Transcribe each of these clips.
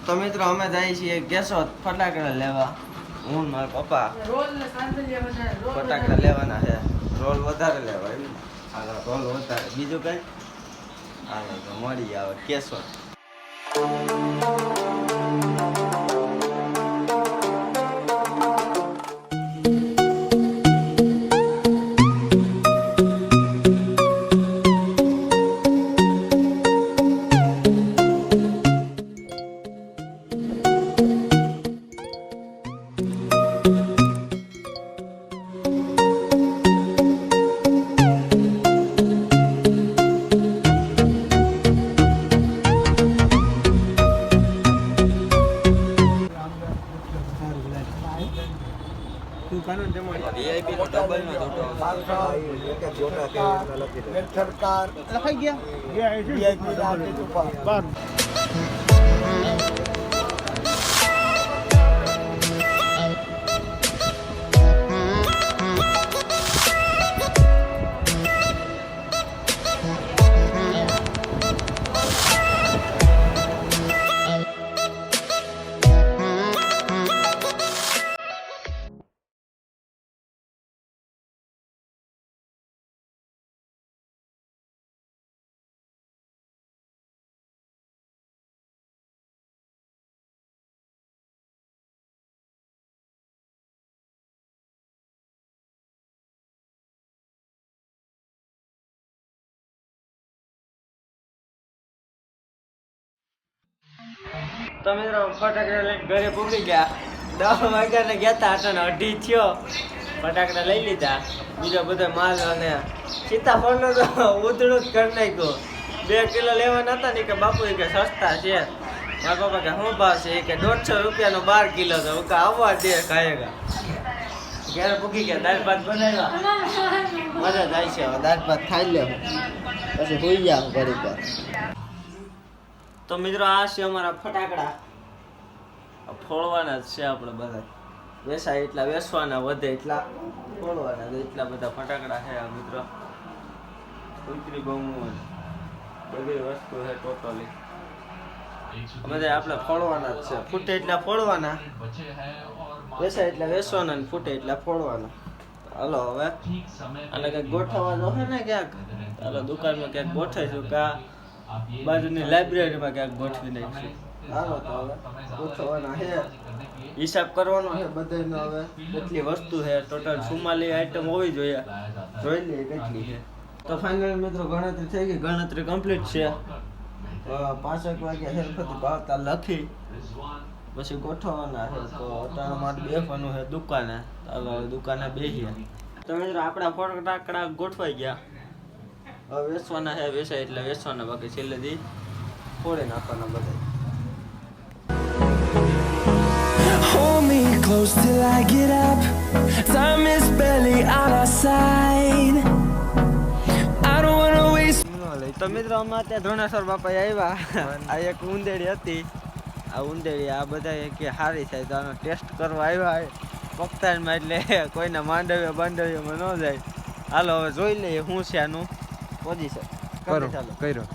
તો મિત્રો અમે જઈએ છીએ કેશોદ ફટાકડા લેવા. હું મારા પપ્પા ફટાકડા લેવાના છે. રોલ વધારે લેવા એમ. હાલો રોલ વધારે, બીજું કઈ હાલો તો મળી આવે કેશોદ. VIP નો ડબલ નો સરકાર લખાઈ ગયા VIP તો મિત્રો ફટાકડા લઈને ઘરે પૂકી ગયા. 10 વાગ્યા ને ગયા તા, 8:30 થયો. ફટાકડા લઈ લીધા, બીજો બધો માલ અને સીતાફળનો તો ઉધડું જ કરી નાખ્યું. 2 કિલો લેવાના હતા ને કે બાપુ કે સસ્તા છે. મારા પપ્પા કે શું ભાવ છે? કે 150 રૂપિયાનો 12 કિલો તો કે આવવા દે ખાયેગા. ઘરે પૂકી ગયા, દાળ ભાત બનાવ્યા. મજા જાય છે. હવે દાળ ભાત ખાઈ લે પછી હોઈ જાવ ઘડી પર. તો મિત્રો આ છે અમારા ફટાકડા. ફોડવાના જ છે આપણે બધા. વેસાય એટલા વેસવાના, વધે એટલા ફોડવાના. એટલા બધા ફટાકડા છે આ મિત્રો. કુતરી બમવું બધી વસ્તુ છે ટોટલી. બધા આપણે ફોડવાના જ છે. ફૂટે એટલા ફોડવાના, વેસાય એટલા વેસવાના ને ફૂટે એટલા ફોડવાના. હાલો હવે આને કંઈક ગોઠવવા દો છે ને ક્યાંક. હાલો દુકાનમાં ક્યાંક ગોઠવીશું કા બાજુની લાઇબ્રેરીમાં ક્યાંક ગોઠવી નાખીશું. હાલો તો હવે ગોઠવવાના છે, હિસાબ કરવાનો છે બધાનો. હવે કેટલી વસ્તુ છે ટોટલ 44 આઈટમ હોવી જોઈએ. જોઈ લઈએ કેટલી છે. તો ફાઇનલ મિત્રો ગણતરી થઈ ગઈ, ગણતરી કમ્પ્લીટ છે. 5 વાગ્યા હેરફતી ભાવતા લખી પછી ગોઠવવાના છે. તો અત્યારે મારે બેસવાનું છે દુકાને. ચાલો દુકાને બેસીએ. તો મિત્રો આપણા ફટાકડા ગોઠવાઈ ગયા. હવે વેચવાના છે, વેચાય એટલે વેચવાના, બાકી છેલ્લેથી ફોડી નાખવાના બધા. Hold me close till I get up. Time is barely on our side. I don't wanna waste. તો મિત્રો અમે અત્યારે ધોણેશ્વર બાપા આવ્યા. આ એક ઉંદેડી હતી. આ ઉંદેડી આ બધા કે સારી થાય તો આનો ટેસ્ટ કરવા આવ્યા પગતાનમાં, એટલે કોઈના માંડવ્યમાં ન જાય. હાલો હવે જોઈ લઈએ શું છે આનું પોઝિશન. કર્યો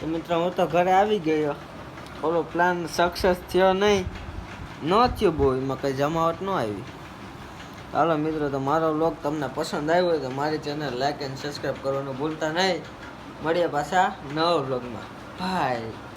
તો મિત્રો હું તો ઘરે આવી ગયો. ઓલો પ્લાન સક્સેસ થયો નહીં, ન થયો બહુ, એમાં કંઈ જમાવટ ન આવી. હાલો મિત્રો, તો મારો વ્લોગ તમને પસંદ આવ્યો હોય તો મારી ચેનલ લાઈક એન્ડ સબસ્ક્રાઈબ કરવાનું ભૂલતા નહીં. મળીએ પાછા નવા વ્લોગમાં. બાય.